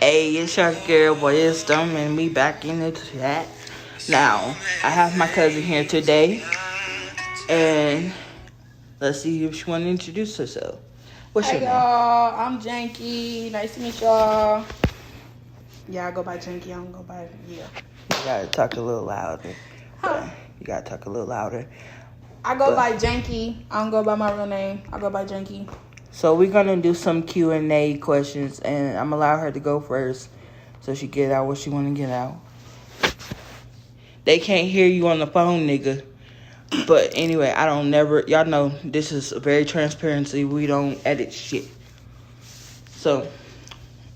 Hey, it's your girl Wisdom and me back in the chat. Now, I have my cousin here today, and let's see if she want to introduce herself. What's Hey your name? y'all, I'm Janky. Nice to meet y'all. Yeah, I go by Janky. I don't go by You gotta talk a little louder. Huh? You gotta talk a little louder. I go by Janky. I don't go by my real name. I go by Janky. So we're gonna do some Q&A questions, and I'm allow her to go first, so she get out what she want to get out. They can't hear you on the phone, nigga. But anyway, y'all know this is very transparency. We don't edit shit. So,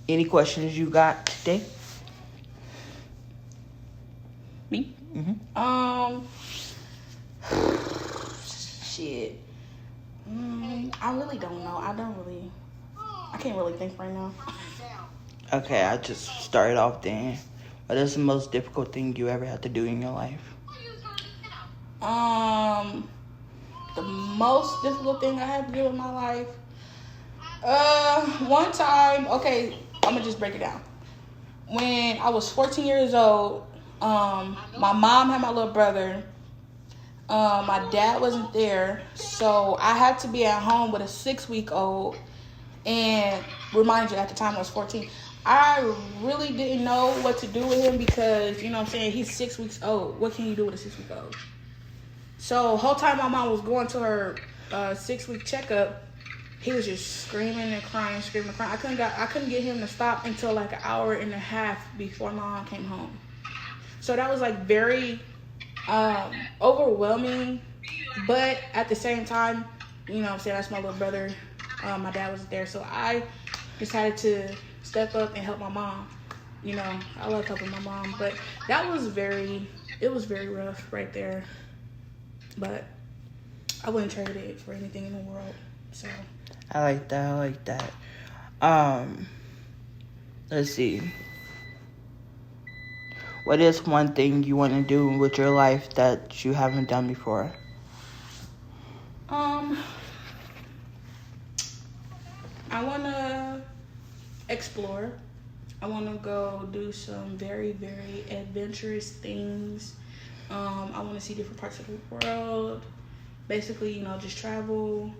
any questions you got today? Me? Mm-hmm. Shit. I really don't know. I can't really think right now. Okay, I just started off then. What is the most difficult thing you ever had to do in your life? The most difficult thing I had to do in my life. One time, okay, I'm gonna just break it down. When I was 14 years old, my mom had my little brother. My dad wasn't there, so I had to be at home with a 6-week-old. And remind you, at the time I was 14. I really didn't know what to do with him because, you know what I'm saying, he's 6 weeks old. What can you do with a 6-week-old? So, the whole time my mom was going to her 6-week checkup, he was just screaming and crying. I couldn't get him to stop until like an hour and a half before my mom came home. So that was like very overwhelming, but at the same time, you know what I'm saying, that's my little brother. My dad wasn't there, so I decided to step up and help my mom. You know, I love helping my mom, but it was very rough right there. But I wouldn't trade it for anything in the world. So I like that. Let's see. What is one thing you want to do with your life that you haven't done before? I want to explore. I want to go do some very, very adventurous things. I want to see different parts of the world. Basically, you know, just travel.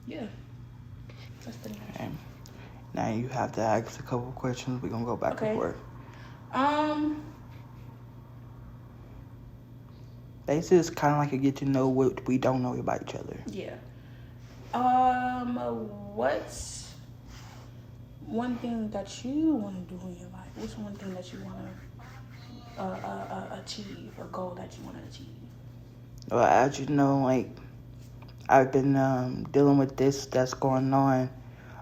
Yeah. That's pretty much. Okay. Now you have to ask a couple questions. We're going to go back and forth. Basically, it's kind of like a get to know what we don't know about each other. Yeah. What's one thing that you want to do in your life? What's one thing that you want to achieve or goal that you want to achieve? Well, as you know, like, I've been dealing with this that's going on,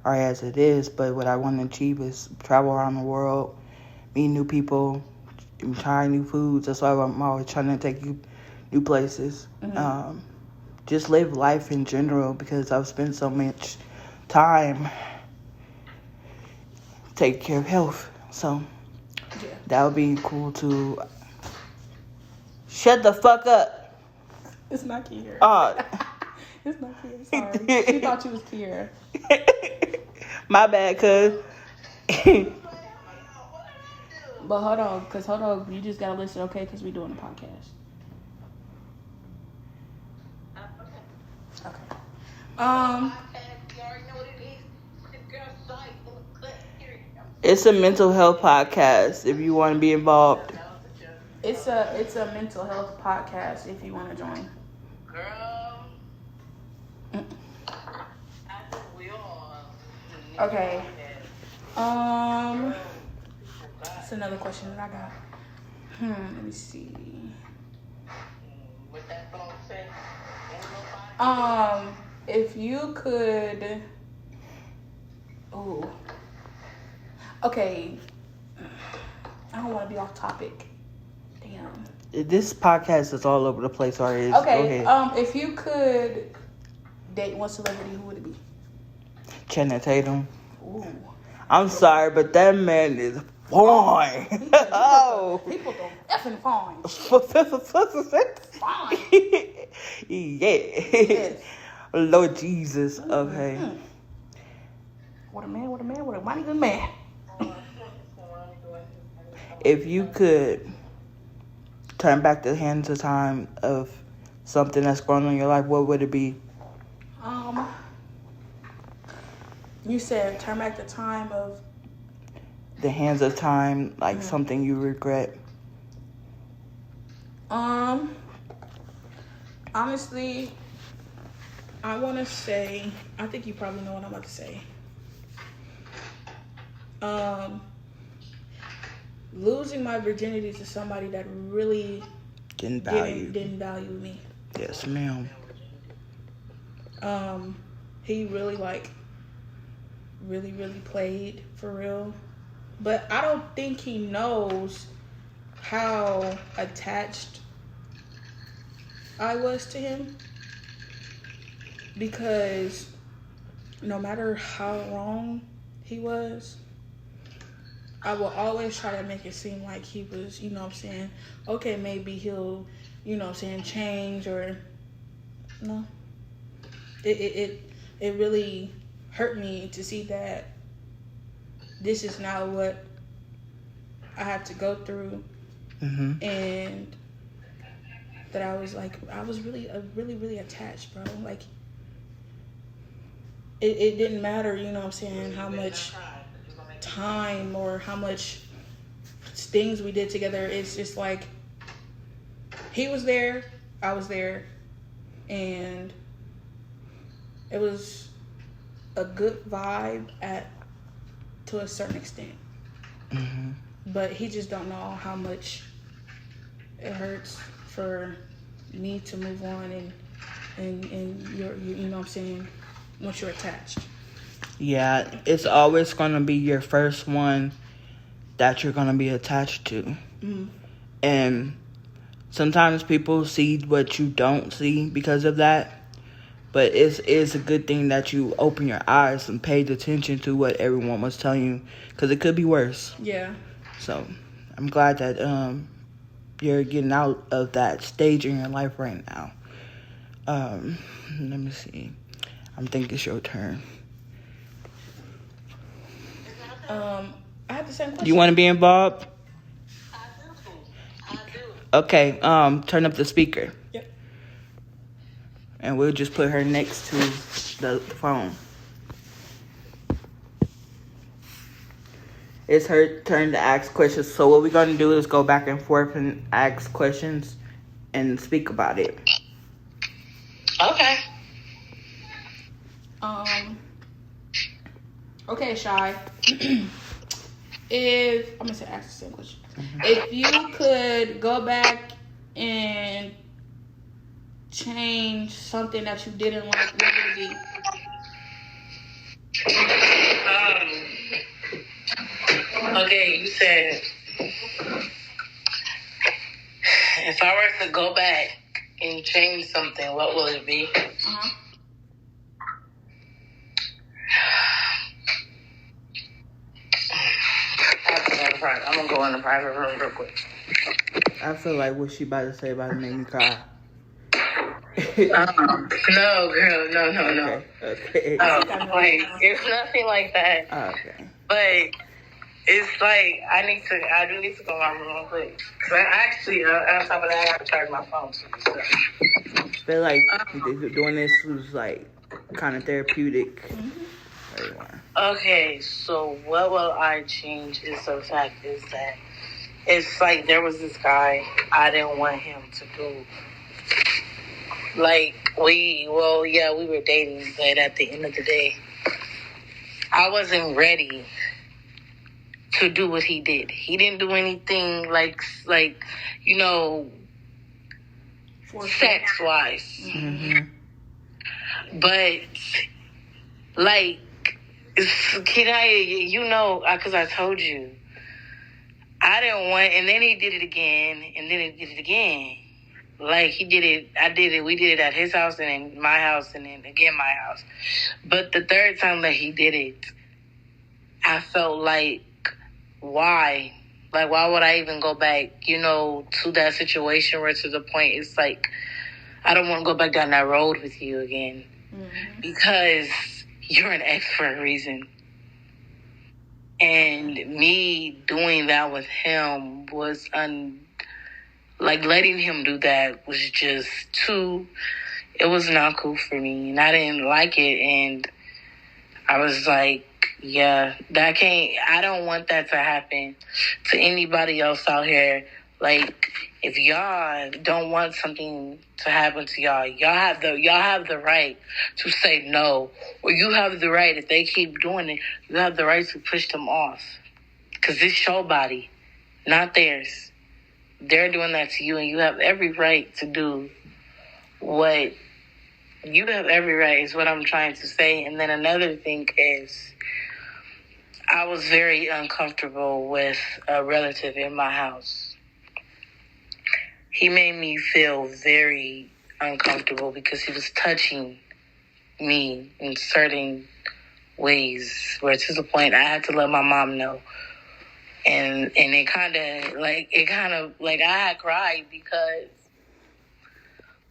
or as it is, but what I want to achieve is travel around the world, meet new people, try new foods. That's why I'm always trying to take you new places. Mm-hmm. Just live life in general, because I've spent so much time taking care of health. So that would be cool to... Shut the fuck up. It's not Kiera. It's not Kiera. Sorry. She thought you was Kiera. My bad, cuz. But hold on. You just gotta listen, okay? Because we doing a podcast. Okay. It's a mental health podcast if you want to be involved. It's a mental health podcast if you want to join. Girl. Okay. That's another question that I got. Let me see. What that song say? If you could... Oh. Okay. I don't want to be off topic. Damn. This podcast is all over the place already. Okay. If you could date one celebrity, who would it be? Channing Tatum. Ooh. I'm sorry, but that man is fine. People don't effing fine. Fine. Yeah. Yes. Lord Jesus. Okay. What a man, what a man, what a mighty good man. If you could turn back the hands of time of something that's going on in your life, what would it be? You said turn back the time of The hands of time, like something you regret. Honestly, I want to say, I think you probably know what I'm about to say. Losing my virginity to somebody that really Didn't value me. Yes, ma'am. He really really played for real. But I don't think he knows how attached I was to him. Because no matter how wrong he was, I will always try to make it seem like he was, you know what I'm saying, okay, maybe he'll, you know what I'm saying, change or, no. It really hurt me to see that this is not what I had to go through. Mm-hmm. And that I was really attached, bro. Like, it didn't matter, you know what I'm saying, how much time or how much things we did together. It's just like he was there, I was there, and it was a good vibe to a certain extent. Mm-hmm. But he just don't know how much it hurts for me to move on and you know what I'm saying, once you're attached. Yeah, it's always going to be your first one that you're going to be attached to. Mm-hmm. And sometimes people see what you don't see because of that. But it's a good thing that you open your eyes and paid attention to what everyone was telling you. Because it could be worse. Yeah. So I'm glad that you're getting out of that stage in your life right now. Let me see. I think it's your turn. I have the same question. You want to be involved? I do. Okay, turn up the speaker. Yep. And we'll just put her next to the phone. It's her turn to ask questions. So what we're going to do is go back and forth and ask questions and speak about it. Okay. Okay, Shy. If I'm gonna say ask the same question. Mm-hmm. If you could go back and change something that you didn't like, what would it be? Okay, you said if I were to go back and change something, what will it be? Uh-huh. I'm gonna go in the private room real quick. I feel like what she about to say about to make me cry. No, girl, no. Okay. Like, it's nothing like that. Okay. But it's like I do need to go in my room real quick. Cause I actually, on top of that, I got to charge my phone too. So. I feel like doing this was like kind of therapeutic. Mm-hmm. Okay, so what will I change is the fact is that it's like there was this guy, I didn't want him to go. Like, we were dating, but at the end of the day, I wasn't ready to do what he did. He didn't do anything like you know, sex-wise. Mm-hmm. But, like, you know, because I told you, I didn't want, and then he did it again, and then he did it again. Like, he did it, I did it, we did it at his house, and then my house, and then again my house. But the third time that he did it, I felt like, why? Like, why would I even go back, you know, to that situation where to the point it's like, I don't want to go back down that road with you again. Mm-hmm. Because you're an ex for a reason. And me doing that with him was letting him do that was just it was not cool for me. And I didn't like it. And I was like, yeah, I don't want that to happen to anybody else out here. Like, if y'all don't want something to happen to y'all have the right to say no, or you have the right, if they keep doing it, you have the right to push them off. Because it's your body, not theirs. They're doing that to you, and you have every right to do what you have every right, is what I'm trying to say. And then another thing is, I was very uncomfortable with a relative in my house. He made me feel very uncomfortable because he was touching me in certain ways, where to the point I had to let my mom know. And it kind of I had cried because,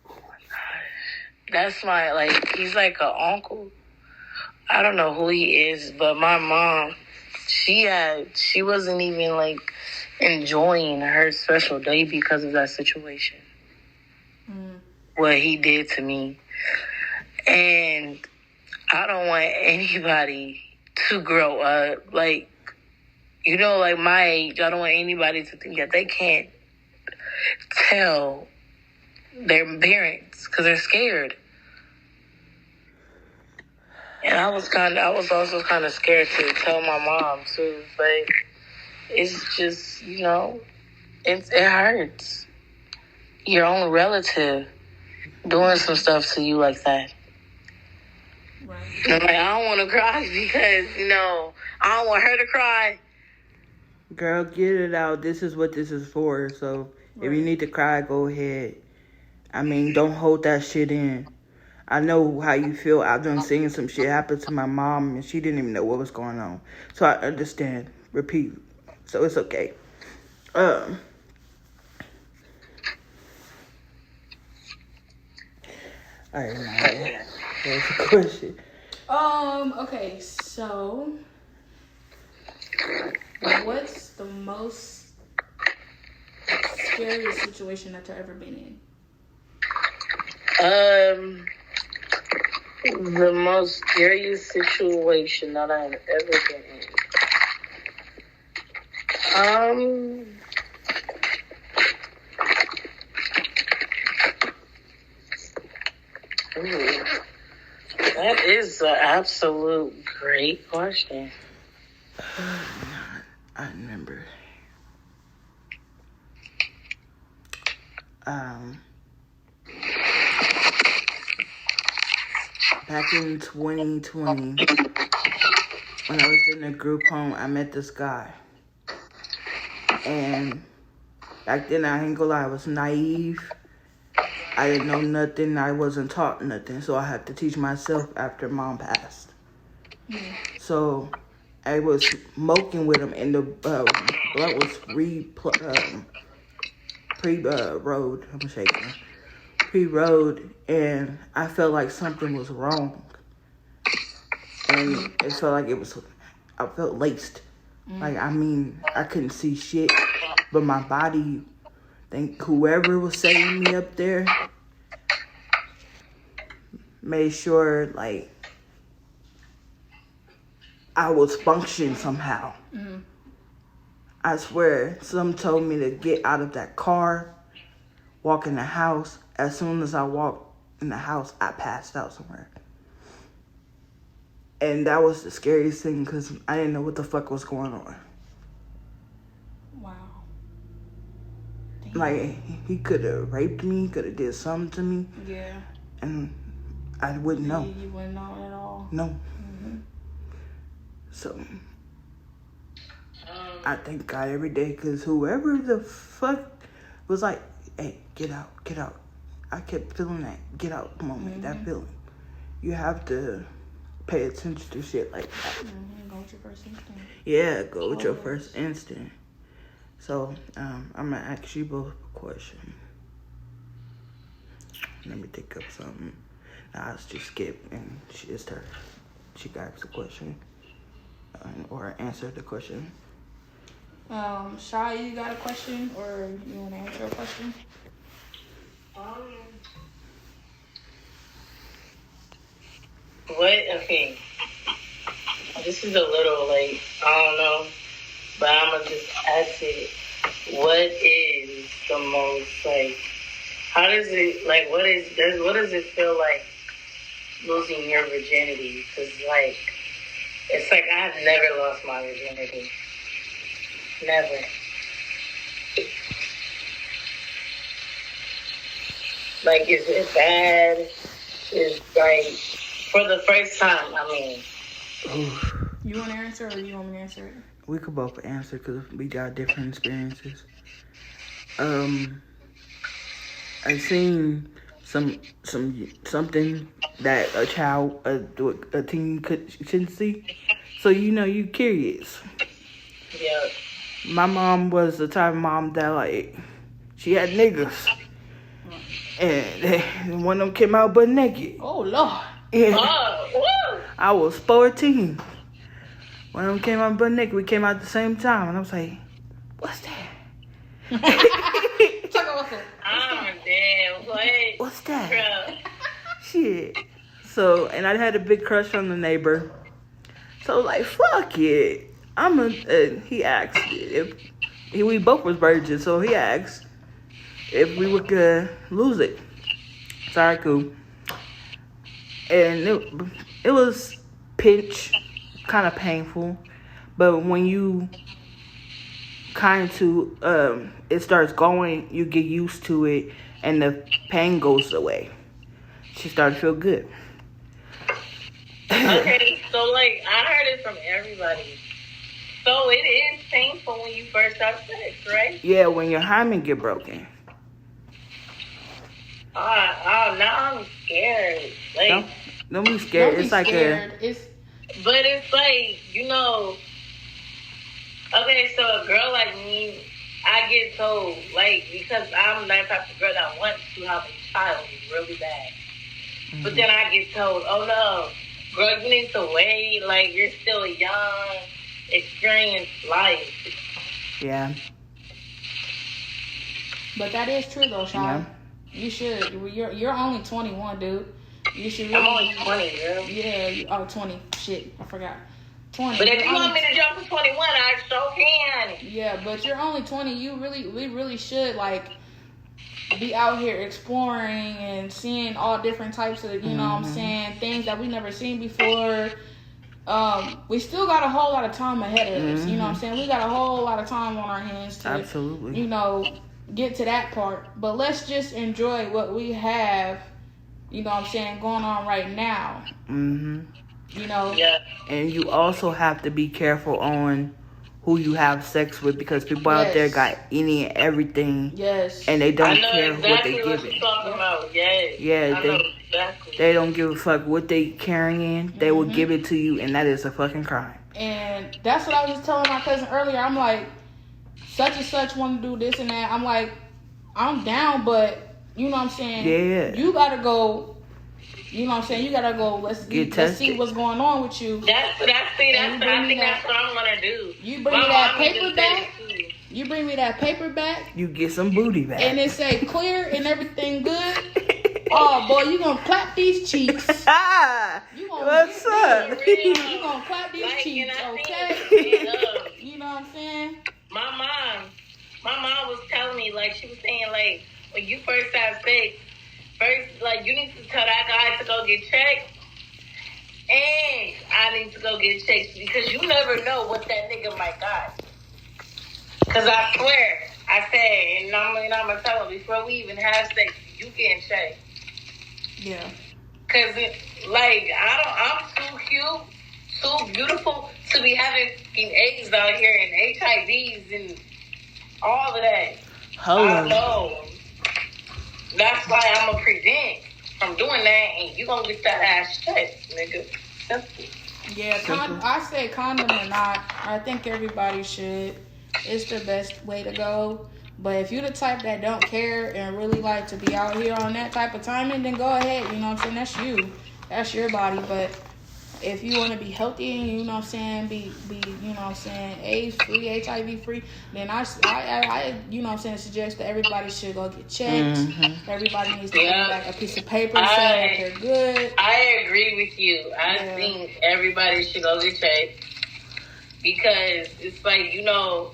oh my gosh, that's he's like an uncle. I don't know who he is, but my mom, she wasn't even enjoying her special day because of that situation. What he did to me. And I don't want anybody to grow up my age. I don't want anybody to think that they can't tell their parents because they're scared. And I was also kind of scared to tell my mom too, but it's just, it hurts. Your own relative doing some stuff to you like that. Right. I'm I don't want to cry because, I don't want her to cry. Girl, get it out. This is what this is for. So if you need to cry, go ahead. I mean, don't hold that shit in. I know how you feel. I've done seen some shit happen to my mom, and she didn't even know what was going on. So I understand. Repeat. So it's okay. All right, now. What's the question? Okay, so what's the most scariest situation that you've ever been in? The most scariest situation that I've ever been in. That is an absolute great question. I remember. Back in 2020, when I was in a group home, I met this guy. And back then, I ain't gonna lie, I was naive. I didn't know nothing. I wasn't taught nothing. So I had to teach myself after mom passed. So I was smoking with him, and the blunt was pre-road. I'm shaking. Pre-road, and I felt like something was wrong. And it felt like I felt laced. I couldn't see shit, but my body, whoever was setting me up there made sure, I was functioning somehow. I swear, some told me to get out of that car, walk in the house. As soon as I walked in the house, I passed out somewhere. And that was the scariest thing because I didn't know what the fuck was going on. Wow. Damn. He could have raped me, could have did something to me. Yeah. And I wouldn't know. You wouldn't know at all. No. Mm-hmm. So, I thank God every day because whoever the fuck was like, hey, get out. I kept feeling that get out moment, that feeling. You have to pay attention to shit like that. Go with your first instinct. Yeah, go with your first instinct. So, I'm going to ask you both a question. Let me think of something. Nah, I'll just skip and it's her. She got a question. or answer the question. Shy, you got a question or you want to answer a question? Okay. This is a little like, I don't know, but I'm going to just ask it. What is the most, like, how does it, like, what does it feel like losing your virginity? Because, like, it's like I've never lost my virginity. Never. Like, is it bad? Is, like, for the first time, I mean. You want to answer or you want me to answer it? We could both answer because we got different experiences. I seen something that a child, a teen shouldn't see. So you curious. Yeah. My mom was the type of mom that like she had niggas, and one of them came out butt naked. Oh Lord. Yeah. Oh, woo! I was 14. One of them came out butt naked. We came out at the same time, and I was like, "What's that?" Talk about that. Oh, damn. What? What's that? Bro. Shit. So, and I had a big crush on the neighbor. So, like, fuck it. He asked if we both was virgins, so he asked if we would lose it. Sorry, cool. And it was pinch, kind of painful, but when you it starts going, you get used to it, and the pain goes away. She started to feel good. Okay, so, like, I heard it from everybody. So, it is painful when you first have sex, right? Yeah, when your hymen get broken. Now I'm scared. Like, don't be scared. Don't be it's like scared. But it's like, okay, so a girl like me, I get told, like, because I'm that type of girl that wants to have a child really bad. Mm-hmm. But then I get told, oh no, girl, you need to wait, like, you're still young, experience life. Yeah. But that is true though, Sean. Yeah. You should. You're only 21, dude. You should really. I'm only 20, girl. Yeah, 20. Shit, I forgot. 20. But if you want me to jump to 21, I so can. Yeah, but you're only 20. We really should, like, be out here exploring and seeing all different types of, you know what I'm saying, things that we never seen before. We still got a whole lot of time ahead of us. You know what I'm saying? We got a whole lot of time on our hands to, absolutely, get to that part. But let's just enjoy what we have, you know what I'm saying, going on right now. Yeah. And you also have to be careful on who you have sex with, because people out there got any and everything. Yes. And they don't care exactly what they give it. They don't give a fuck what they carrying. They will give it to you, and that is a fucking crime. And that's what I was just telling my cousin earlier. I'm like, such and such want to do this and that. I'm like, I'm down, but you know what I'm saying? Yeah. You gotta go. You know what I'm saying? You gotta go. Let's see what's going on with you. I think that's what I'm gonna do. You bring me that paper back. You bring me that paper back. You get some booty back. And it say clear and everything good. Oh boy, you gonna clap these cheeks. What's up? You gonna clap these cheeks, okay? You know what I'm saying? My mom was telling me, like, she was saying, like, when you first have sex, like, you need to tell that guy to go get checked, and I need to go get checked, because you never know what that nigga might got. Because I swear, I said, and I'm going to tell him, before we even have sex, you getting checked. Yeah. Because, like, I'm too cute, too beautiful to be having AIDS out here and HIVs and all of that. I know. That's why I'm going to prevent from doing that, and you going to get that ass checked, nigga. Simple. Yeah, I say condom or not, I think everybody should. It's the best way to go. But if you're the type that don't care and really like to be out here on that type of timing, then go ahead. You know what I'm saying? That's you. That's your body. But if you want to be healthy and, you know what I'm saying, be you know what I'm saying, AIDS free, HIV free, then I you know what I'm saying, suggest that everybody should go get checked. Mm-hmm. Everybody needs to bring back a piece of paper saying that they're good. I agree with you. I think everybody should go get checked because it's like, you know,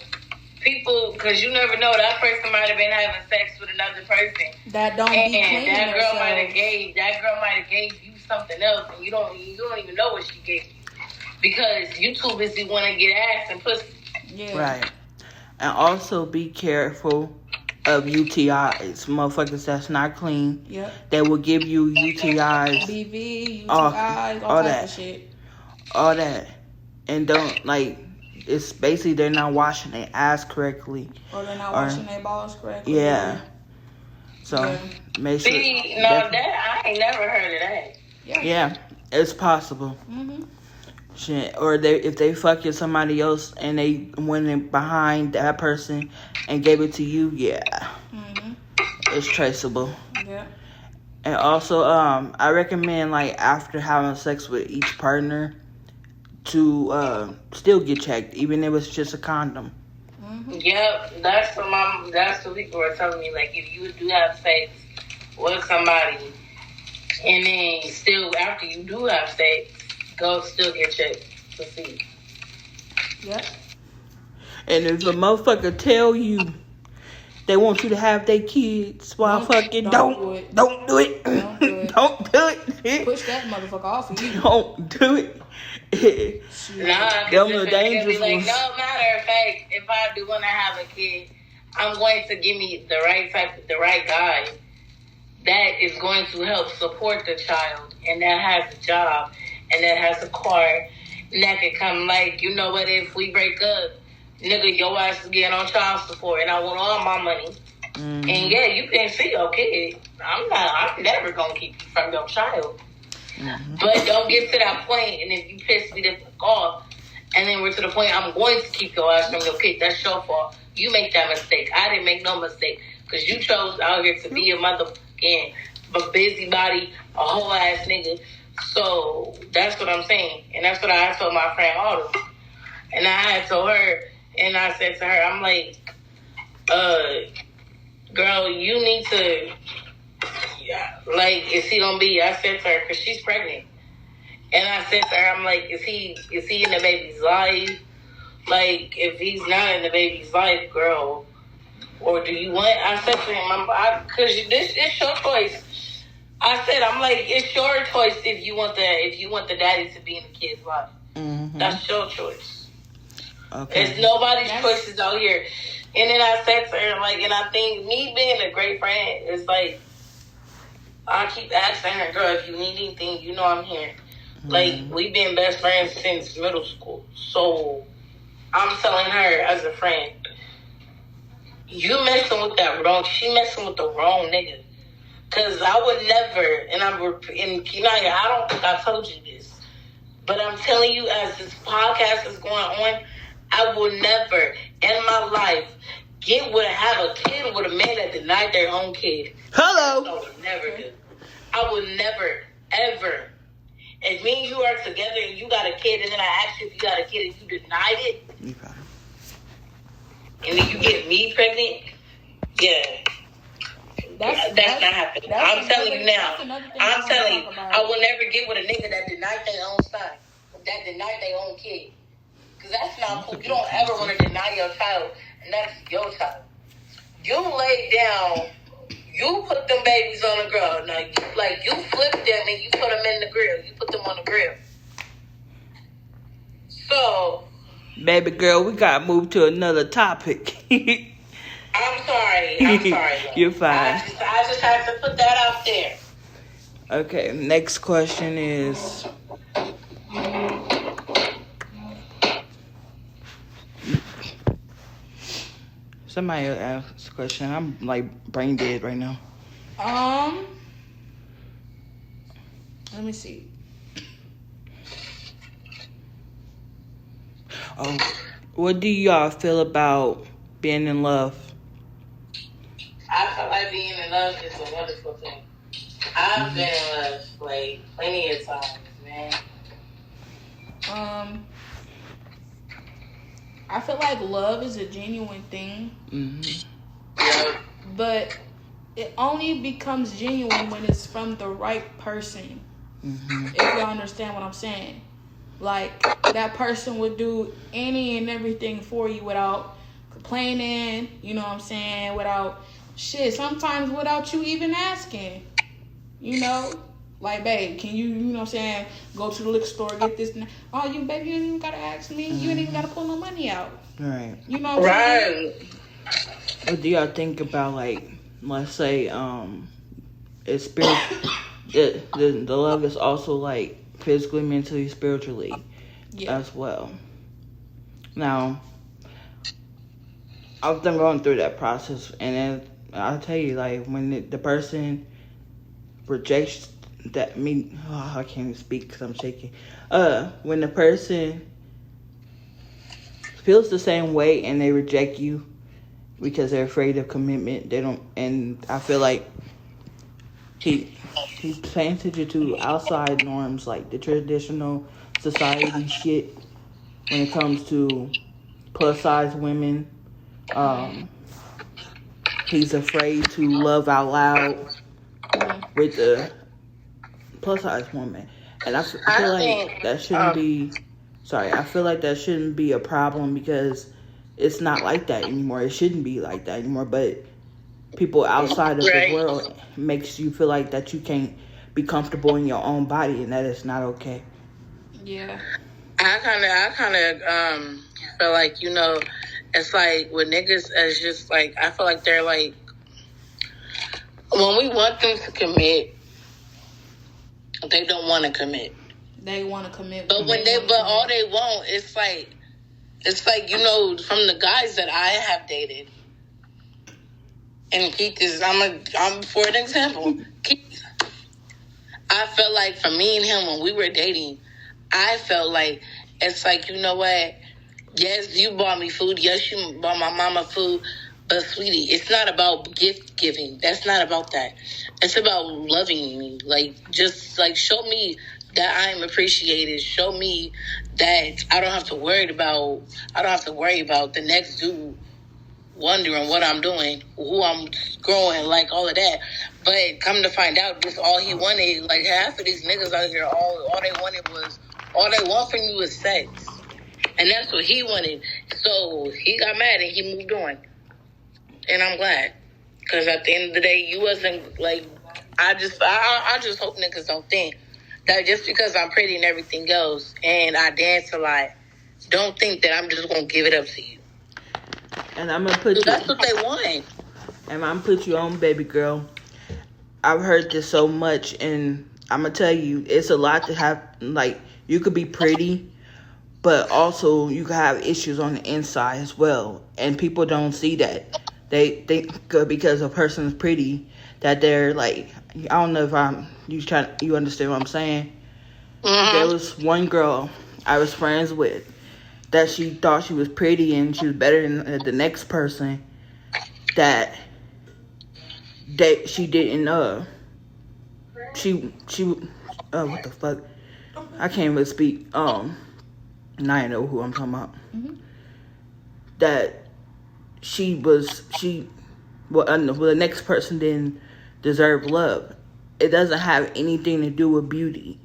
people, because you never know, that person might have been having sex with another person that don't be clean. That girl might have gave you something else, and you don't even know what she gave you because you too busy want to get ass and pussy. Yeah. Right. And also be careful of UTIs, motherfuckers that's not clean. Yep. They will give you UTIs, BV, UTIs, all that shit. All that, and don't like. It's basically they're not washing their ass correctly. Or they're not washing their balls correctly. Yeah. So, make sure. See, no, that, I ain't never heard of that. Yeah, it's possible. Mm-hmm. Shit. Or if they fucking somebody else and they went in behind that person and gave it to you, Mm-hmm. It's traceable. Yeah. And also, I recommend, like, after having sex with each partner, to still get checked, even if it's just a condom. Mm-hmm. Yep, that's what people were telling me. Like, if you do have sex with somebody, and then still after you do have sex, go still get checked to see. Yep. And if a motherfucker tell you they want you to have their kids, don't do it. Don't do it. Don't do it. Push that motherfucker off of you. Don't do it. Nah, because dangerous like, no matter of fact, if I do want to have a kid, I'm going to give me the right guy that is going to help support the child, and that has a job, and that has a car, and that can come, like, you know what, if we break up, nigga, your ass is getting on child support, and I want all my money. Mm-hmm. And yeah, you can see your kid. I'm never gonna keep you from your child. Mm-hmm. But don't get to that point, and if you piss me the fuck off, and then we're to the point I'm going to keep your ass from your kid, that's your fault. You make that mistake. I didn't make no mistake, because you chose out here to be a motherfucking busybody, a whole ass nigga. So that's what I'm saying, and that's what I told my friend Autumn, and I had told her, and I said to her, I'm like, girl, you need to. Like, is he gonna be? I said to her, because she's pregnant, and I said to her, I'm like, is he in the baby's life? Like, if he's not in the baby's life, girl, or do you want? I said to him, because this is your choice. I said, I'm like, it's your choice if you want the daddy to be in the kid's life. Mm-hmm. That's your choice. Okay. It's nobody's choices out here. And then I said to her, like, and I think me being a great friend is like, I keep asking her, girl, if you need anything, you know I'm here. Mm-hmm. Like, we've been best friends since middle school. So, I'm telling her as a friend, you messing with she messing with the wrong nigga. Because I would never, and Kinaya, I don't think I told you this, but I'm telling you, as this podcast is going on, I will never in my life have a kid with a man that denied their own kid. Hello. I would never do. I would never, ever. If me and you are together and you got a kid, and then I ask you if you got a kid and you denied it, okay, and then you get me pregnant, yeah. That's not happening. I'm telling you now. I'm telling you, I will never get with a nigga that denied their own son, that denied their own kid. Because that's not cool. You don't ever want to deny your child, and that's your child. You lay down, you put them babies on the grill. Now, you flip them and you put them in the grill. You put them on the grill. So, baby girl, we gotta move to another topic. I'm sorry. You're fine. I just had to put that out there. Okay, next question is, somebody asked a question. I'm like brain dead right now. Let me see. Oh, what do y'all feel about being in love? I feel like being in love is a wonderful thing. I've been in love like plenty of times, man. I feel like love is a genuine thing. But it only becomes genuine when it's from the right person. If you understand what I'm saying. Like, that person would do any and everything for you without complaining, you know what I'm saying, without shit, sometimes without you even asking, you know, like, babe, can you know what I'm saying, go to the liquor store, get this, oh, you, baby, you ain't even gotta ask me, you ain't even gotta pull no money out, right, you know what I'm saying? What do y'all think about, like, let's say, it's spiritual, the love is also, like, physically, mentally, spiritually, as well. Now, I've been going through that process, and then I'll tell you, like, when the person rejects I can't even speak because I'm shaking. When the person feels the same way and they reject you because they're afraid of commitment, they don't, and I feel like he's paying attention to outside norms, like the traditional society shit when it comes to plus size women. He's afraid to love out loud with the plus size woman, and I feel like that shouldn't be. Sorry, I feel like that shouldn't be a problem because it's not like that anymore. It shouldn't be like that anymore. But people outside of the world makes you feel like that you can't be comfortable in your own body, and that is not okay. Yeah. I kind of feel like, you know, it's like with niggas, it's just like, I feel like they're like, when we want them to commit, they don't want to commit. They want to commit. But all they want, it's like, you know, from the guys that I have dated, and Keith is, I'm for an example, Keith, I felt like for me and him when we were dating, I felt like, it's like, you know what, yes, you bought me food, yes, you bought my mama food, but sweetie, it's not about gift giving. That's not about that. It's about loving me. Like, just like, show me that I am appreciated. Show me that I don't have to worry about the next dude wondering what I'm doing, who I'm growing, like all of that. But come to find out, just all he wanted, like half of these niggas out here, all they want from you is sex. And that's what he wanted. So he got mad and he moved on. And I'm glad. Because at the end of the day, you wasn't, like, I just hope niggas don't think that just because I'm pretty and everything else and I dance a lot, don't think that I'm just going to give it up to you. And I'm going to put you... That's what they want. And I'm going to put you on, baby girl. I've heard this so much, and I'm going to tell you, it's a lot to have, like, you could be pretty, but also you could have issues on the inside as well. And people don't see that. They think because a person's pretty that they're like, I don't know if you understand what I'm saying? Mm-hmm. There was one girl I was friends with that she thought she was pretty and she was better than the next person that she didn't what the fuck? I can't even speak. Now I know who I'm talking about. Mm-hmm. That the next person didn't deserve love. It doesn't have anything to do with beauty.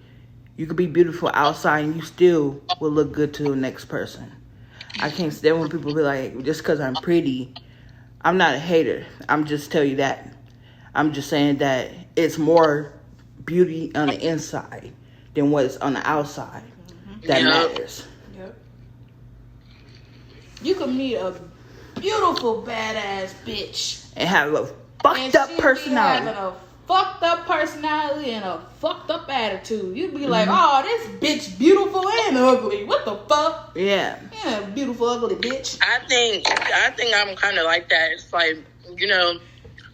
You could be beautiful outside and you still will look good to the next person. I can't stand when people be like, just because I'm pretty, I'm not a hater. I'm just telling you that. I'm just saying that it's more beauty on the inside than what's on the outside that matters. Yep. You could meet a beautiful badass bitch and have a fucked up personality. Having a fucked up personality and a fucked up attitude. You'd be like, oh, this bitch beautiful and ugly. What the fuck? Yeah. Yeah, beautiful ugly bitch. I think I'm kind of like that. It's like, you know,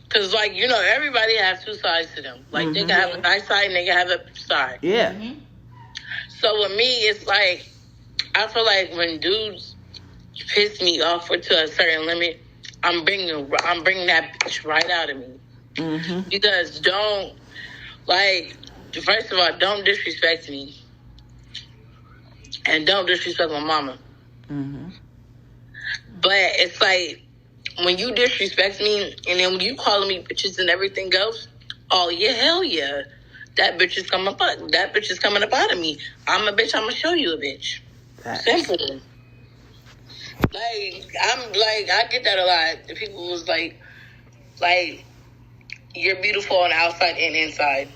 because like, you know, everybody has two sides to them. Like they can have a nice side and they can have a side. Yeah. Mm-hmm. So with me, it's like, I feel like when dudes piss me off to a certain limit, I'm bringing that bitch right out of me. Mm-hmm. Because first of all, don't disrespect me. And don't disrespect my mama. Mm-hmm. But it's like, when you disrespect me, and then when you calling me bitches and everything else, oh yeah, hell yeah. That bitch is coming up. That bitch is coming up out of me. I'm a bitch. I'm gonna show you a bitch. Simple. I get that a lot. The people was like, you're beautiful on the outside and inside,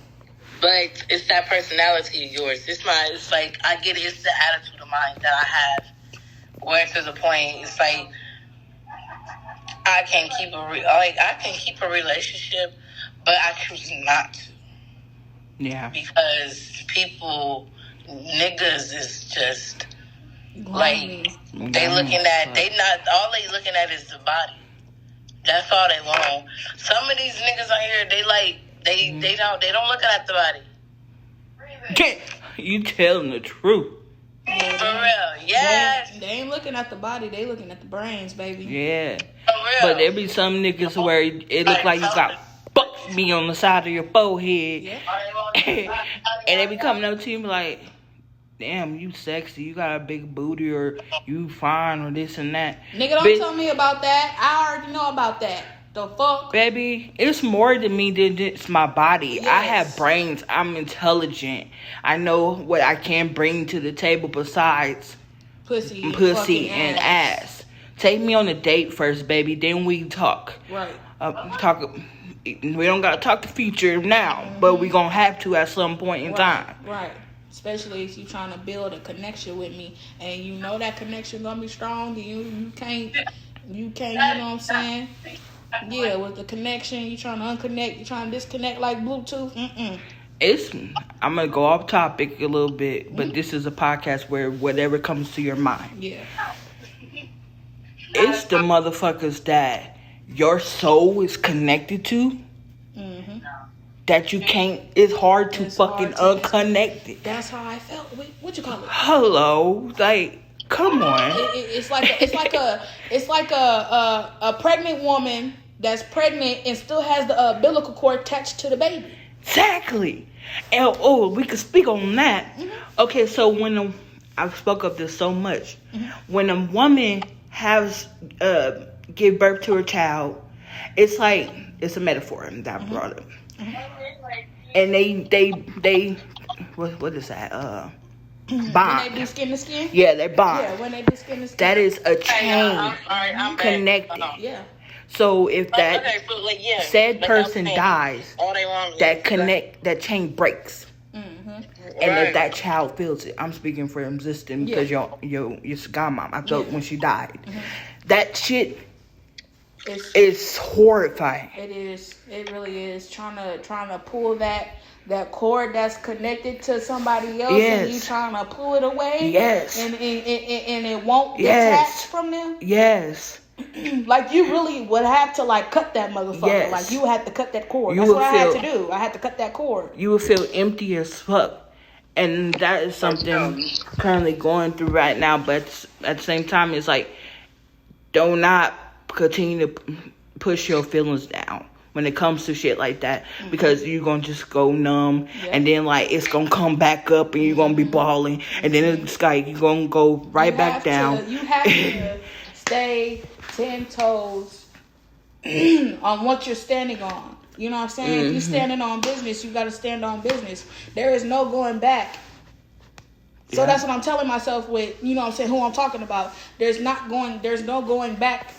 but it's that personality of yours. It's like, I get it. It's the attitude of mine that I have. Where to the point, it's like, I can keep a relationship, but I choose not to. Yeah. Because niggas is just like, they looking at all they looking at is the body. That's all they want. Some of these niggas out here, they don't look at the body. You telling the truth. For real, yes. They ain't looking at the body, they looking at the brains, baby. Yeah. For real. But there be some niggas where it look like you got fuck me on the side of your forehead. Yeah. And they be coming up to you like, damn, you sexy, you got a big booty, or you fine, or this and that. Nigga, don't tell me about that. I already know about that. The fuck? Baby, it's more than me than just my body. Yes. I have brains. I'm intelligent. I know what I can bring to the table besides pussy and ass. Take me on a date first, baby. Then we talk. Right. We don't gotta talk the future now, but we gonna have to at some point in time. Right. Especially if you trying to build a connection with me, and you know that connection gonna be strong, and you can't, you know what I'm saying? Yeah, with the connection, you trying to unconnect, you trying to disconnect like Bluetooth. I'm gonna go off topic a little bit, but this is a podcast where whatever comes to your mind. Yeah. It's the motherfuckers that your soul is connected to. That you can't. It's hard to fucking unconnect it. That's how I felt. What you call it? Hello, like, come on. It's like a pregnant woman that's pregnant and still has the umbilical cord attached to the baby. Exactly. And we could speak on that. Okay, so when I've spoke of this so much, when a woman has give birth to a child, it's like it's a metaphor that I brought up. And they what is that? Bond. When they do skin to skin? Yeah, they bond. Yeah, when they do skin to skin. That is a chain connected. Yeah. So if that said person dies, that chain breaks. And if that child feels it, I'm speaking for existing because your godmom, I felt when she died. That shit is horrifying. It is. It really is. Trying to pull that cord that's connected to somebody else, and you trying to pull it away. Yes. And it won't detach from them. Yes. Like, you really would have to, like, cut that motherfucker. Yes. Like, you had to cut that cord. That's what I had to do. I had to cut that cord. You would feel empty as fuck. And that is something I'm currently going through right now. But at the same time, it's like, do not continue to push your feelings down when it comes to shit like that. Because you're going to just go numb. And then, like, it's going to come back up and you're going to be bawling. And then it's like, you're going to go right back down. You have to stay 10 toes on what you're standing on. You know what I'm saying? If you're standing on business, you got to stand on business. There is no going back. So that's what I'm telling myself with, you know what I'm saying, who I'm talking about. There's no going back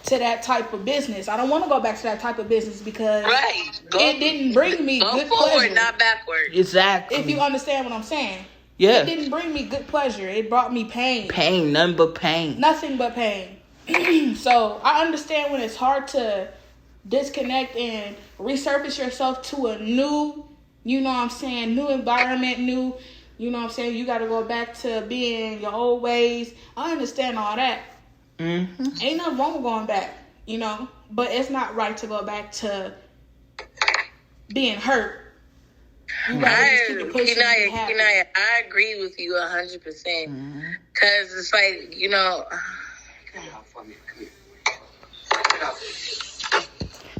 to that type of business. I don't want to go back to that type of business because it didn't bring me good forward, pleasure. Not backward. Exactly. If you understand what I'm saying. Yeah. It didn't bring me good pleasure. It brought me pain. Pain, nothing but pain. Nothing but pain. So I understand when it's hard to disconnect and resurface yourself to a new, you know what I'm saying, new environment, new, you know what I'm saying, you got to go back to being your old ways. I understand all that. Ain't nothing wrong with going back, you know, but it's not right to go back to being hurt. I agree with you 100%. Because it's like, you know.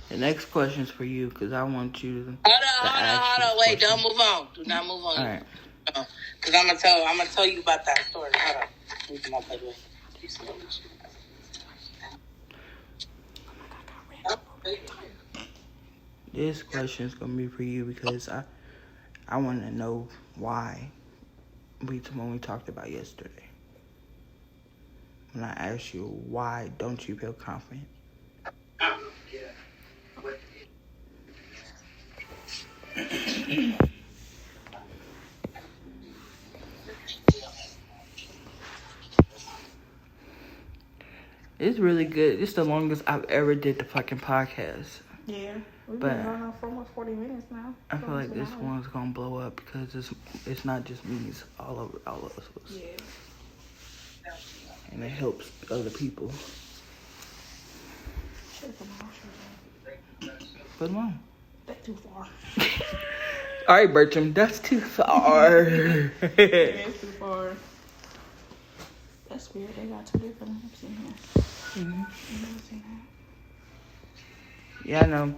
The next question's for you because I want you to Hold on. Wait, don't move on. Do not move on. All right. No, because I'm gonna tell you about that story. Hold on. Let me get my plate away. This question is gonna be for you because I want to know why when we talked about yesterday. When I asked you why don't you feel confident? It's really good. It's the longest I've ever did the fucking podcast. Yeah. We've been going on for almost 40 minutes now. I feel like this one's gonna blow up because it's not just me, it's all of us. Yeah. And it helps other people. Put them on. That's too far. Alright, Bertram, that's too far. It is too far. That's weird. They got two different lamps in here. Mm-hmm. I've never seen that. Yeah, I know.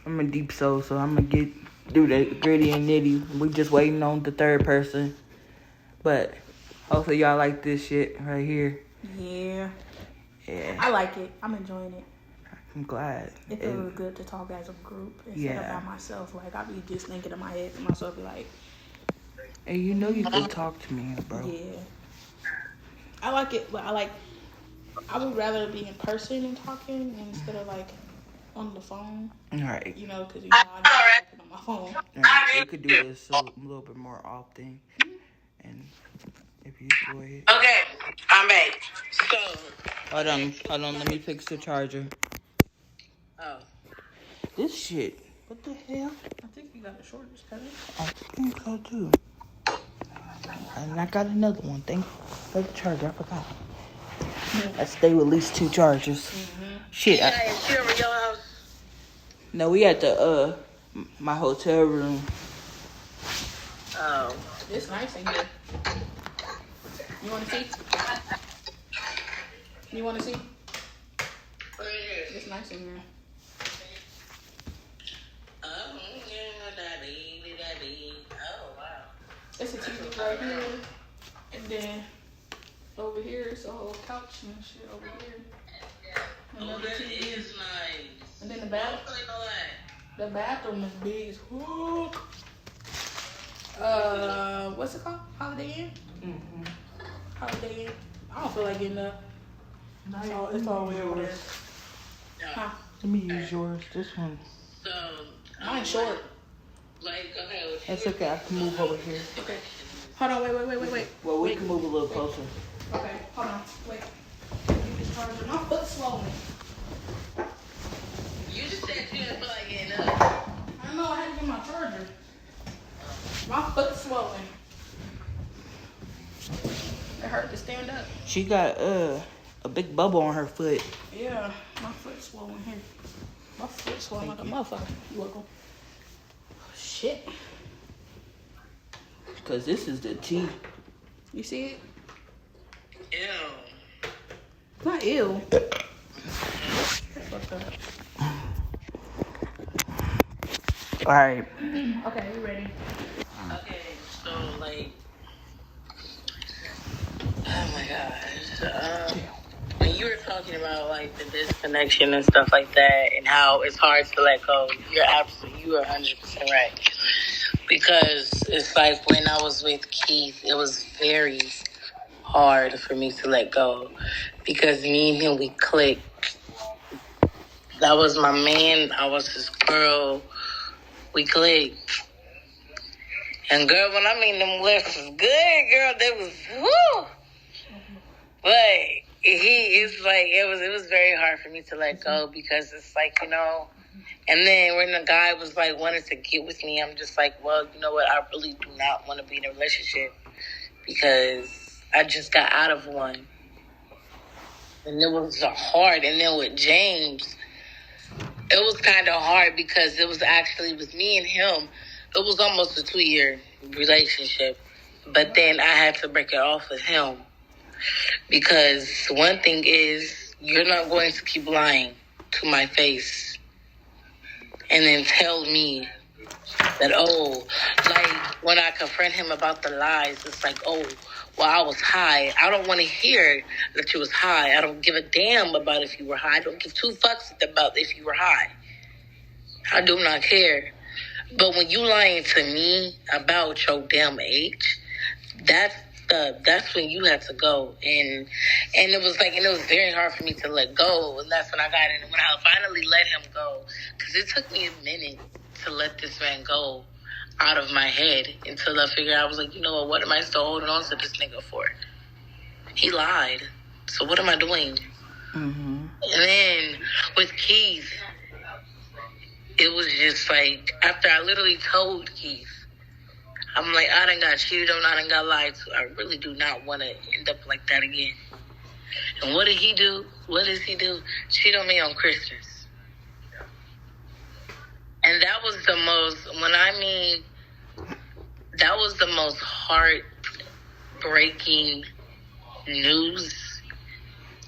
I'm a deep soul, so I'm gonna do the gritty and nitty. We just waiting on the third person. But hopefully y'all like this shit right here. Yeah. Yeah. I like it. I'm enjoying it. I'm glad. It feels good to talk as a group instead of by myself. Like, I be just thinking in my head to myself, be like, hey, you know you can talk to me, bro. yeah. I like it, but I would rather be in person and talking instead of like on the phone. All right. You know, because you know I'm talking on my phone. All right. We could do this a little bit more often, and if you enjoy it. Okay, I'm back. So. Hold on. Let me fix the charger. Oh. This shit. What the hell? I think you got the shortest cut. I think so too. And I got another one. Thank you for the charger. I forgot. I stay with at least 2 chargers. Mm-hmm. Shit. She over your house? No, we at the my hotel room. Oh. It's nice in here. You want to see? You want to see? It's nice in here. Oh, wow. It's a TV right here. And then over here, it's a whole couch and shit over here. Another TV. Is nice. And then the bathroom is big as fuck. What's it called? Holiday Inn? Mm-hmm. Holiday Inn. I don't feel like getting up. It's all way over there. Huh? Let me use yours. This one. So, Mine's short. Like, okay. That's okay. I can move over here. Okay. Hold on. Wait. Well, we can move a little closer. Okay. Hold on. Wait. Get this charger. My foot's swollen. You just said you didn't feel like getting up. I know I had to get my charger. My foot's swollen. It hurt to stand up. She got a big bubble on her foot. Yeah, my foot's swollen here. My foot's swollen like a motherfucker. You welcome. Shit. Because this is the T. You see it? Ew. Not ill. All right. Okay, you ready? Okay, so, like, oh my gosh. When you were talking about, like, the disconnection and stuff like that and how it's hard to let go, you are 100% right. Because it's like when I was with Keith, it was very hard for me to let go. Because me and him, we clicked. That was my man. I was his girl. We clicked. And girl, when I mean them lips was good, girl, they was woo. But it was very hard for me to let go because it's like, you know. And then when the guy was like wanted to get with me, I'm just like, well, you know what? I really do not want to be in a relationship because I just got out of one. And it was hard. And then with James, it was kind of hard because it was actually with me and him. It was almost a 2-year relationship. But then I had to break it off with him. Because one thing is, you're not going to keep lying to my face and then tell me That, oh, like when I confront him about the lies, it's like, oh, well, I was high. I don't want to hear that you was high. I don't give a damn about if you were high. I don't give two fucks about if you were high. I do not care. But when you lying to me about your damn age, that's when you had to go. And it was like, and it was very hard for me to let go. And that's when I got in. When I finally let him go, because it took me a minute to let this man go out of my head until I figured out, I was like, you know what am I still holding on to this nigga for? He lied. So what am I doing? Mm-hmm. And then with Keith, it was just like, after I literally told Keith, I'm like, I done got cheated on, I done got lied to. I really do not want to end up like that again. And what did he do? What does he do? Cheat on me on Christmas. And that was the most, that was the most heartbreaking news.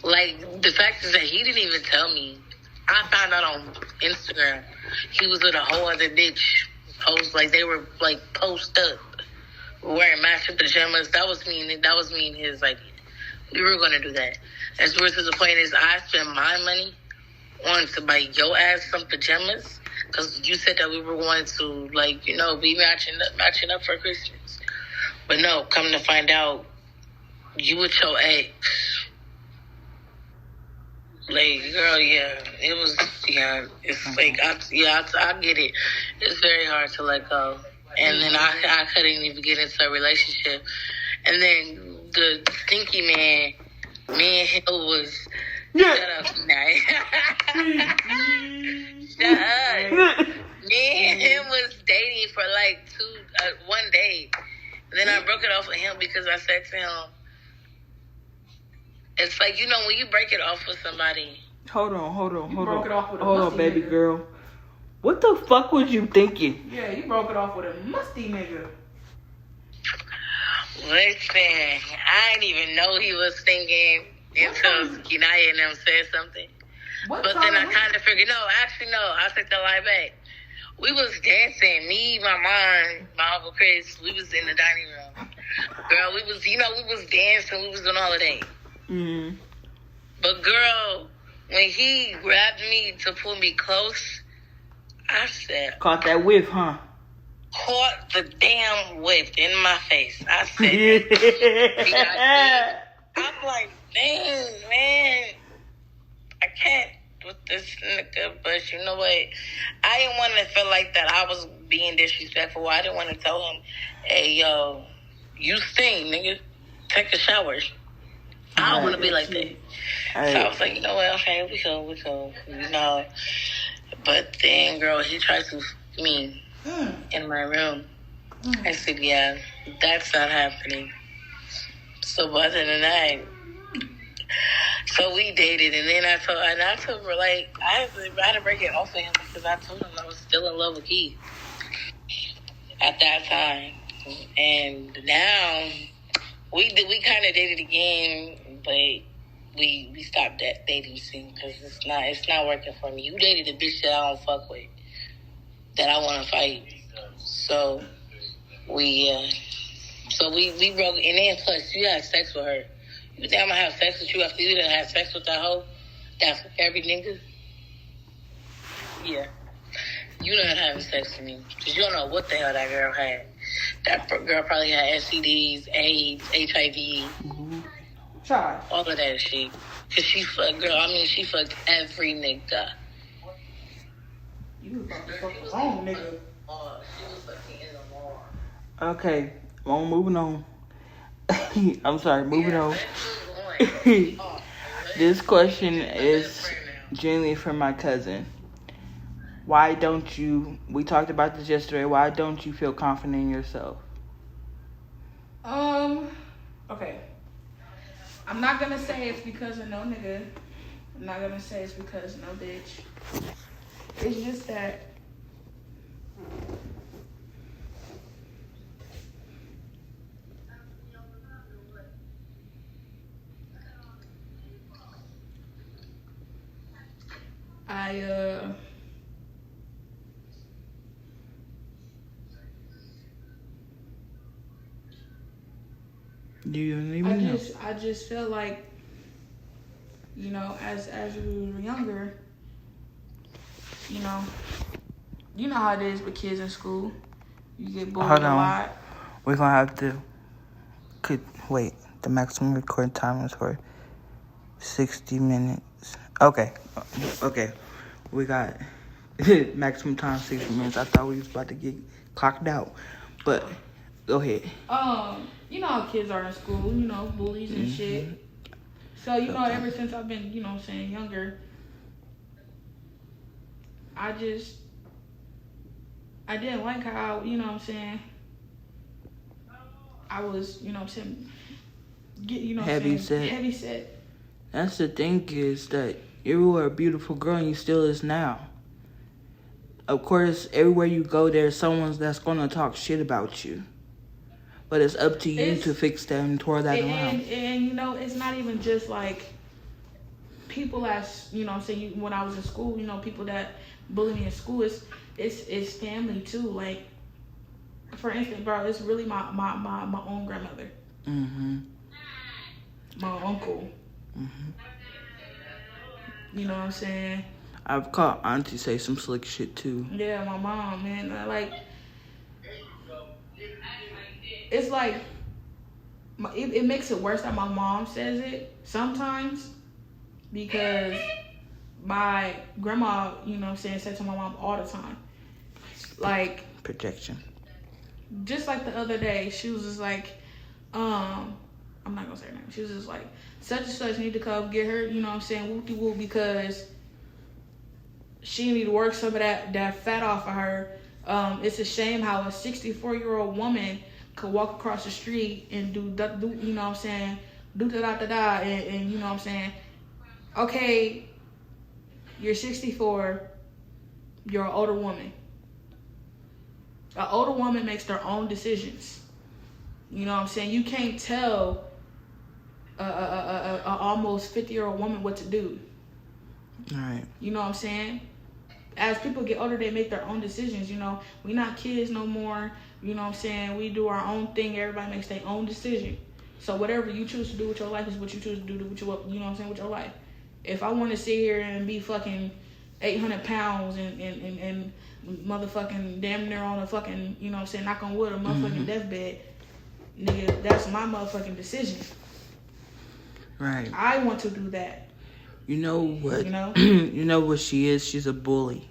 Like, the fact is that he didn't even tell me. I found out on Instagram he was with a whole other bitch. Post, like, they were, like, post up, wearing matching pajamas. That was me and his, like, we were going to do that. As worse as the point is, I spent my money on to buy your ass some pajamas, because you said that we were going to, like, you know, be matching up for Christmas. But no, come to find out, you with your ex. Like, girl, yeah, it was, yeah, it's like, I get it. It's very hard to let go. And then I couldn't even get into a relationship. And then the stinky man, me and him was, shut up, tonight. Shut up. Me and him was dating for like one day. And then I broke it off with him because I said to him, it's like, you know, when you break it off with somebody. Hold on, baby girl. What the fuck was you thinking? Yeah, you broke it off with a musty nigga. Listen, I didn't even know he was thinking until Kinaya and them said something. But then I kind of figured, I'll take the lie back. We was dancing, me, my mom, my Uncle Chris, we was in the dining room. Girl, we was dancing, we was doing all of that. Mm-hmm. But girl, when he grabbed me to pull me close, I said, caught that whiff, huh? Caught the damn whiff in my face. I said, I'm like, dang, man, I can't with this nigga. But you know what? I didn't want to feel like that I was being disrespectful. I didn't want to tell him, hey, yo, you stink, nigga. Take a shower. I don't want to be like that. So I was like, you know what? Okay, we go. You know. But then, girl, he tried to f me in my room. I said, yeah, that's not happening. So other than that, so we dated, and then I told her, like, I had to break it off of him because I told him I was still in love with Keith at that time. And now we kind of dated again, but we stopped that dating scene because it's not working for me. You dated a bitch that I don't fuck with, that I want to fight. So we broke, and then plus you had sex with her. You think I'm gonna have sex with you after you done had sex with that hoe? That's every nigga? Yeah. You not having sex with me. Because you don't know what the hell that girl had. That girl probably had STDs, AIDS, HIV. Mm-hmm. Try. All of that shit. Because she fucked every nigga. You was about to fuck the wrong nigga. She was fucking in the mall. Okay. Well, moving on. I'm sorry, moving on. This question is genuinely from my cousin. Why don't you, we talked about this yesterday, why don't you feel confident in yourself? Okay. I'm not gonna say it's because of no nigga. I'm not gonna say it's because of no bitch. It's just that You don't even know. I just feel like, you know, as we were younger, you know how it is with kids in school. You get bullied Hold a on. lot. We're gonna have to. Wait. The maximum recording time is for 60 minutes. Okay. We got maximum time 60 minutes. I thought we was about to get clocked out, but go ahead. You know how kids are in school. You know, bullies and shit. So you know, ever since I've been, you know, saying younger, I didn't like how, you know what I'm saying, I was, you know what I'm saying, Heavy set. That's the thing is that you were a beautiful girl and you still is now. Of course, everywhere you go, there's someone that's going to talk shit about you. But it's up to you to fix that and tore that around. And, you know, it's not even just like people as, you know what I'm saying, when I was in school, you know, people that bully me in school, it's family too. Like, for instance, bro, it's really my own grandmother. Mm-hmm. My uncle. Mm-hmm. You know what I'm saying? I've caught auntie say some slick shit too. Yeah, my mom, man. Like, it's like, it makes it worse that my mom says it sometimes, because my grandma, you know what I'm saying, said to my mom all the time. Like, projection. Just like the other day, she was just like, I'm not gonna say her name. She was just like, such and such need to come get her, you know what I'm saying, whoop-de-whoop, because she need to work some of that fat off of her. It's a shame how a 64-year-old woman could walk across the street and do you know what I'm saying, do da-da-da-da, and you know what I'm saying, okay, you're 64, you're an older woman. An older woman makes their own decisions. You know what I'm saying? You can't tell a almost 50-year-old woman what to do. All right. You know what I'm saying? As people get older, they make their own decisions. You know, we're not kids no more. You know what I'm saying? We do our own thing. Everybody makes their own decision. So whatever you choose to do with your life is what you choose to do with your, you know what I'm saying, with your life. If I want to sit here and be fucking 800 pounds and motherfucking damn near on a fucking, you know what I'm saying, knock on wood, a motherfucking deathbed, nigga, that's my motherfucking decision. Right. I want to do that. You know what? You know? You know what she is? She's a bully.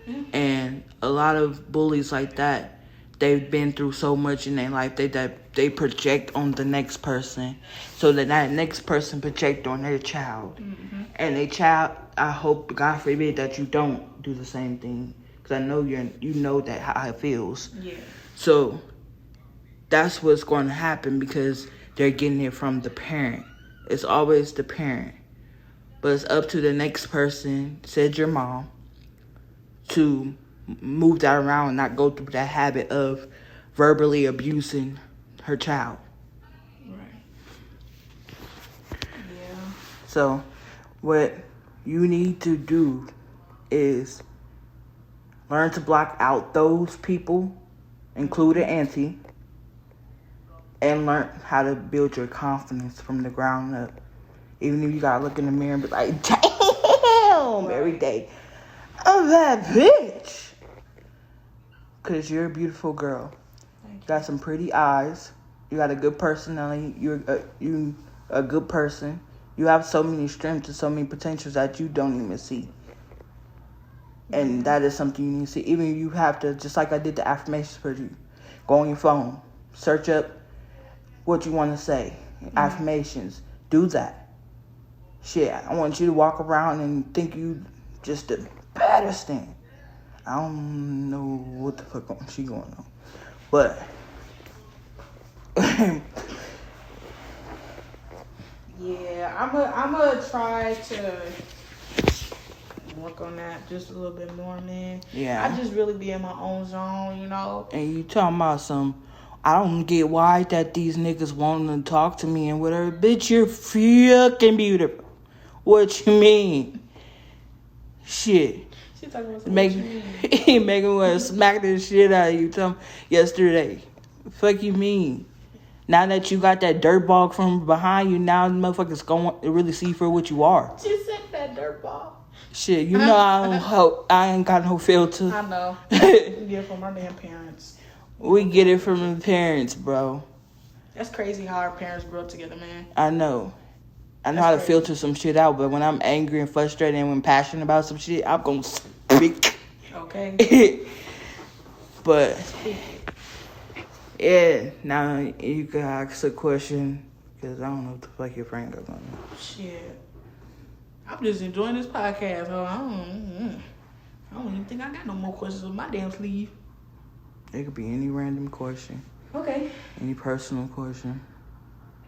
Yeah. And a lot of bullies like that, they've been through so much in their life that they project on the next person, so that next person project on their child. Mm-hmm. And their child, I hope, God forbid, that you don't do the same thing, because I know you know that how it feels. Yeah. So that's what's going to happen, because they're getting it from the parent. It's always the parent. But it's up to the next person, said your mom, to move that around and not go through that habit of verbally abusing her child. Right. Yeah. So what you need to do is learn to block out those people, including auntie, and learn how to build your confidence from the ground up. Even if you gotta look in the mirror and be like, damn, every day, I'm that bitch. Because you're a beautiful girl. You got some pretty eyes. You got a good personality. You're a good person. You have so many strengths and so many potentials that you don't even see. And that is something you need to see. Even you have to, just like I did the affirmations for you, go on your phone, search up what you want to say, affirmations. Do that. Shit, I want you to walk around and think you just the baddest thing. I don't know what the fuck she going on. But yeah, I'm gonna try to work on that just a little bit more, man. Yeah. I just really be in my own zone, you know. And you talking about I don't get why that these niggas wanting to talk to me and whatever. Bitch, you're fucking beautiful. What you mean? Shit. She talking about Making me want to smack the shit out of you yesterday. Fuck you mean? Now that you got that dirt ball from behind you, now the motherfuckers going to really see for what you are. She said that dirt ball. Shit, you know I ain't got no filter. I know. We get it from our damn parents. We get it from the parents, bro. That's crazy how our parents grew up together, man. I know how to filter some shit out, but when I'm angry and frustrated and when passionate about some shit, I'm gonna speak. Okay. But yeah, now you can ask a question because I don't know what the fuck your friend goes on. Shit, I'm just enjoying this podcast. So I don't even think I got no more questions on my damn sleeve. It could be any random question. Okay. Any personal question.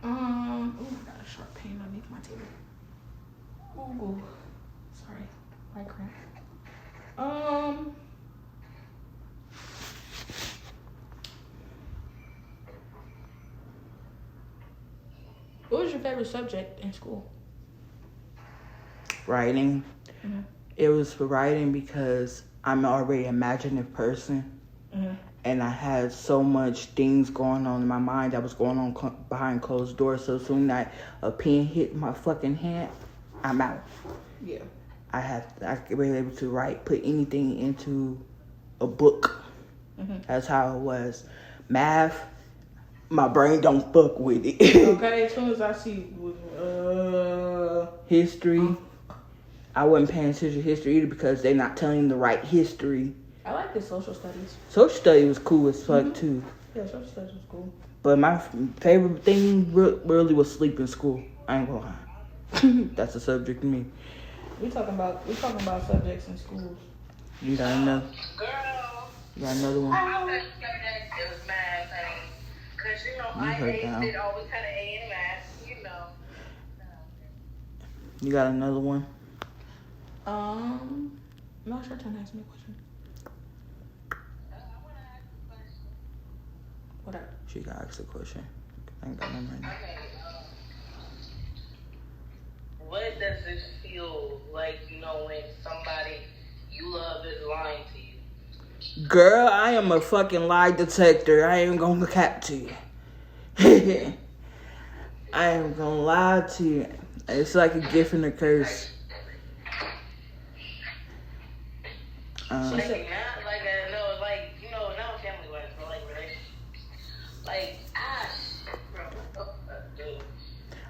I got a sharp pain underneath my table. Ooh. Sorry. My cramp. What was your favorite subject in school? Writing. Mm-hmm. It was for writing because I'm already an imaginative person. Mm-hmm. And I had so much things going on in my mind that was going on behind closed doors. So soon that a pen hit my fucking hand, I'm out. Yeah. I was able to put anything into a book. Mm-hmm. That's how it was. Math, my brain don't fuck with it. Okay, as soon as I see history, I wasn't paying attention to history either because they're not telling the right history. I like the social studies. Social studies was cool as fuck too. Yeah, social studies was cool. But my favorite thing really was sleep in school. I ain't gonna lie. That's a subject to me. We talking about subjects in schools. You got another? Girl. You got another one? I was subject, it was math, honey. Because, I aced it, always had an A in math, You got another one? No, it's your turn to ask me a question. I want to ask a question. What up? She got asked a question. I ain't got none right now. Okay, what does it feel like, when somebody you love is lying to you? Girl, I am a fucking lie detector. I ain't gonna cap to you. I am gonna lie to you. It's like a gift and a curse. Not family wise, but relationships.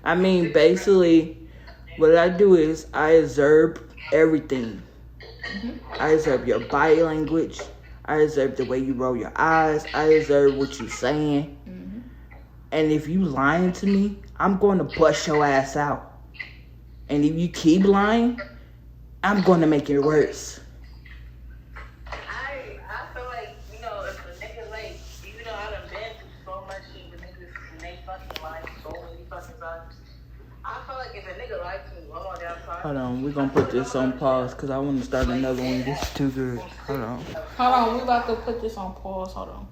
I mean, basically, what I do is I observe everything. I observe your body language. I observe the way you roll your eyes. I observe what you're saying. Mm-hmm. And if you lying to me, I'm going to bust your ass out. And if you keep lying, I'm going to make it worse. I feel like, if a nigga, even though I done been through so much shit with niggas and they fucking lied so many fucking times, I feel like if a nigga lied to me one more damn time. Hold on, we're going to put this on pause because I want to start another one. This is too good. Hold on. Hold on, we about to put this on pause. Hold on.